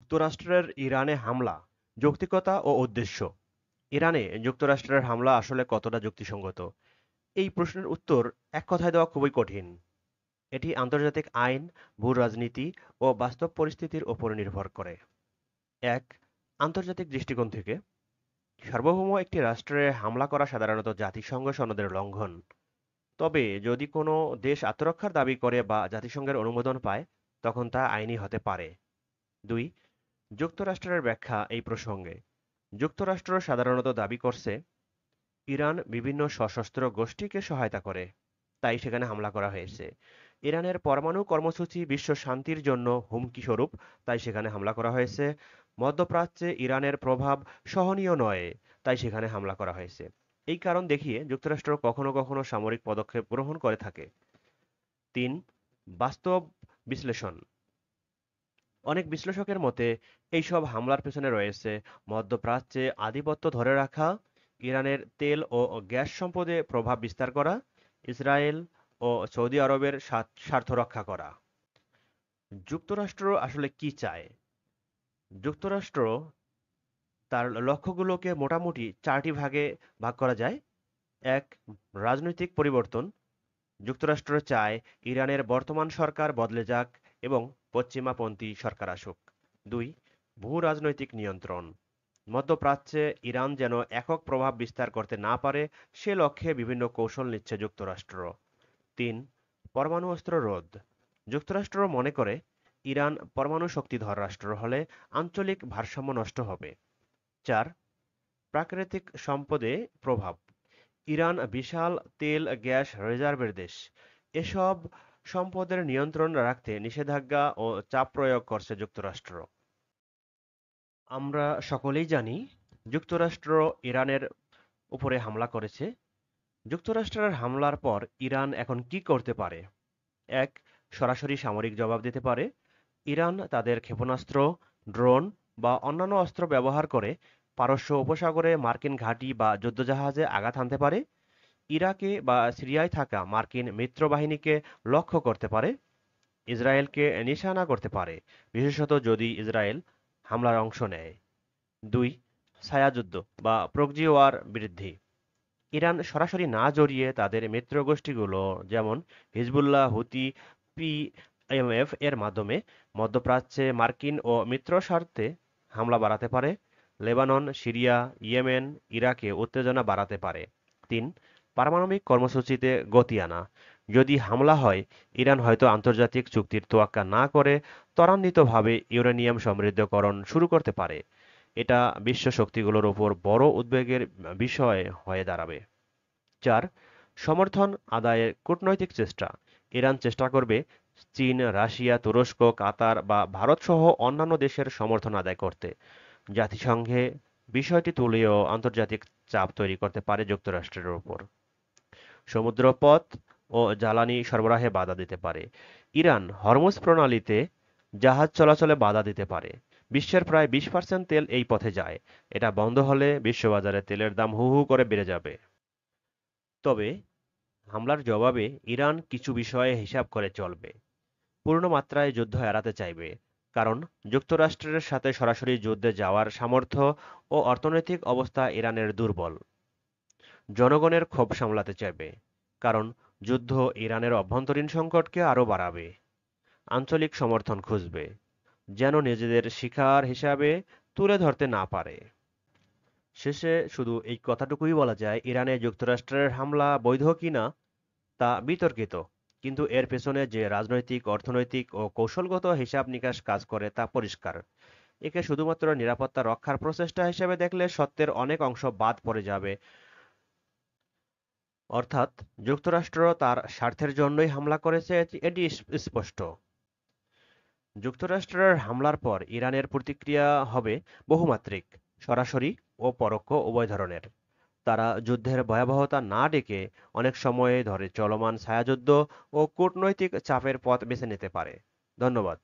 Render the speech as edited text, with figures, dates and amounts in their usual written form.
যুক্তরাষ্ট্রের ইরানে হামলা, যৌক্তিকতা ও উদ্দেশ্য। ইরানে যুক্তরাষ্ট্রের হামলা আসলে কতটা যুক্তিসঙ্গত? এই প্রশ্নের উত্তর এক কথায় দেওয়া খুবই কঠিন। এটি আন্তর্জাতিক আইন, ভূ-রাজনীতি ও বাস্তব পরিস্থিতির ওপর নির্ভর করে। ১. আন্তর্জাতিক দৃষ্টিকোণ থেকে, সার্বভৌম একটি রাষ্ট্রে হামলা করা সাধারণত জাতিসংঘ সনদের লঙ্ঘন। তবে যদি কোনো দেশ আত্মরক্ষার দাবি করে বা জাতিসংঘের অনুমোদন পায়, তখন তা আইনি হতে পারে। ২. যুক্তরাষ্ট্রের ব্যাখ্যা এই প্রসঙ্গে। যুক্তরাষ্ট্র সাধারণত দাবি করছে, ইরান বিভিন্ন সশস্ত্র গোষ্ঠীকে সহায়তা করে, তাই সেখানে হামলা করা হয়েছে। ইরানের পরমাণু কর্মসূচি বিশ্ব শান্তির জন্য হুমকি স্বরূপ, তাই সেখানে হামলা করা হয়েছে। মধ্যপ্রাচ্যে ইরানের প্রভাব সহনীয় নয়, তাই সেখানে হামলা করা হয়েছে। এই কারণ দেখিয়ে যুক্তরাষ্ট্র কখনো কখনো সামরিক পদক্ষেপ গ্রহণ করে থাকে। ৩. বাস্তব বিশ্লেষণ। অনেক বিশ্লেষকের মতে এইসব হামলার পেছনে রয়েছে মধ্যপ্রাচ্যে আধিপত্য ধরে রাখা, ইরানের তেল ও গ্যাস সম্পদে প্রভাব বিস্তার করা, ইসরায়েল ও সৌদি আরবের স্বার্থ রক্ষা করা। যুক্তরাষ্ট্র আসলে কি চায়? যুক্তরাষ্ট্র তার লক্ষ্যগুলোকে মোটামুটি চারটি ভাগে ভাগ করা যায়। ১. রাজনৈতিক পরিবর্তন। যুক্তরাষ্ট্র চায় ইরানের বর্তমান সরকার বদলে যাক এবং পশ্চিমাপন্থী সরকার আসুক। ২. ভূ-রাজনৈতিক নিয়ন্ত্রণ। মধ্যপ্রাচ্যে ইরান যেন একক প্রভাব বিস্তার করতে না পারে, সে লক্ষ্যে বিভিন্ন কৌশল নিচ্ছে যুক্তরাষ্ট্র। ৩. পরমাণু অস্ত্র রোধ। যুক্তরাষ্ট্র মনে করে, ইরান পরমাণু শক্তিধর রাষ্ট্র হলে আঞ্চলিক ভারসাম্য নষ্ট হবে। ৪. প্রাকৃতিক সম্পদে প্রভাব। ইরান বিশাল তেল গ্যাস রিজার্ভের দেশ। এসব সম্পদের নিয়ন্ত্রণ রাখতে নিষেধাজ্ঞা ও চাপ প্রয়োগ করছে যুক্তরাষ্ট্র। আমরা সকলেই জানি, যুক্তরাষ্ট্র ইরানের উপরে হামলা করেছে। যুক্তরাষ্ট্রের হামলার পর ইরান এখন কি করতে পারে? ১. সরাসরি সামরিক জবাব দিতে পারে। ইরান তাদের ক্ষেপণাস্ত্র, ড্রোন বা অন্যান্য অস্ত্র ব্যবহার করে পারস্য উপসাগরে মার্কিন ঘাঁটি বা যুদ্ধজাহাজে আঘাত হানতে পারে। ইরাকে বা সিরিয়ায় থাকা মার্কিন মিত্রবাহিনীকে লক্ষ্য করতে পারে। ইসরায়েলকে নিশানা করতে পারে, বিশেষত যদি ইসরায়েল হামলার অংশ নেয়। ২. ছায়াযুদ্ধ বা প্রক্সি ওয়ার বৃদ্ধি। ইরান সরাসরি না জড়িয়ে তাদের মিত্রগোষ্ঠীগুলো, যেমন হিজবুল্লাহ, হুতি, পিএমএফ এর মাধ্যমে মধ্যপ্রাচ্যে মার্কিন ও মিত্র স্বার্থে হামলা বাড়াতে পারে। লেবানন, সিরিয়া, ইয়েমেন, ইরাকে উত্তেজনা বাড়াতে পারে। ৩. পারমাণবিক কর্মসূচিতে গতি আনা। যদি হামলা হয়, ইরান হয়তো আন্তর্জাতিক চুক্তির তোয়াক্কা না করে ত্বরান্বিতভাবে ইউরেনিয়াম সমৃদ্ধকরণ শুরু করতে পারে। এটা বিশ্ব শক্তিগুলোর উপর বড় উদ্বেগের বিষয় হয়ে দাঁড়াবে। ৪. সমর্থন আদায়ের কূটনৈতিক চেষ্টা। ইরান চেষ্টা করবে চীন, রাশিয়া, তুরস্ক, কাতার বা ভারতসহ অন্যান্য দেশের সমর্থন আদায় করতে। জাতিসংঘে বিষয়টি তুলেও আন্তর্জাতিক চাপ তৈরি করতে পারে যুক্তরাষ্ট্রের উপর। সমুদ্রপথ ও জ্বালানি সরবরাহে বাধা দিতে পারে। ইরান হরমুজ প্রণালীতে জাহাজ চলাচলে বাধা দিতে পারে। বিশ্বের প্রায় ২০% তেল এই পথে যায়। এটা বন্ধ হলে বিশ্ববাজারে তেলের দাম হু হু করে বেড়ে যাবে। তবে হামলার জবাবে ইরান কিছু বিষয়ে হিসাব করে চলবে। পূর্ণ মাত্রায় যুদ্ধ এড়াতে চাইবে, কারণ যুক্তরাষ্ট্রের সাথে সরাসরি যুদ্ধে যাওয়ার সামর্থ্য ও অর্থনৈতিক অবস্থা ইরানের দুর্বল। জনগণের ক্ষোভ সামলাতে চাইবে, কারণ যুদ্ধ ইরানের অভ্যন্তরীণ সংকটকে আরও বাড়াবে। আঞ্চলিক সমর্থন খুঁজবে, যেন নিজেদের শিকার হিসাবে তুলে ধরতে না পারে। শেষে শুধু এই কথাটুকুই বলা যায়, ইরানে যুক্তরাষ্ট্রের হামলা বৈধ কিনা তা বিতর্কিত, কিন্তু এর পেছনে যে রাজনৈতিক, অর্থনৈতিক ও কৌশলগত হিসাব নিকাশ কাজ করে তা পরিষ্কার। একে শুধুমাত্র নিরাপত্তা রক্ষার প্রচেষ্টা হিসেবে দেখলে সত্যের অনেক অংশ বাদ পড়ে যাবে। অর্থাৎ যুক্তরাষ্ট্র তার স্বার্থের জন্যই হামলা করেছে, এটি স্পষ্ট। যুক্তরাষ্ট্রের হামলার পর ইরানের প্রতিক্রিয়া হবে বহুমাত্রিক, সরাসরি ও পরোক্ষ উভয় ধরনের। তারা যুদ্ধের ভয়াবহতা না ডেকে অনেক সময় ধরে চলমান ছায়াযুদ্ধ ও কূটনৈতিক চাপের পথ বেছে নিতে পারে। ধন্যবাদ।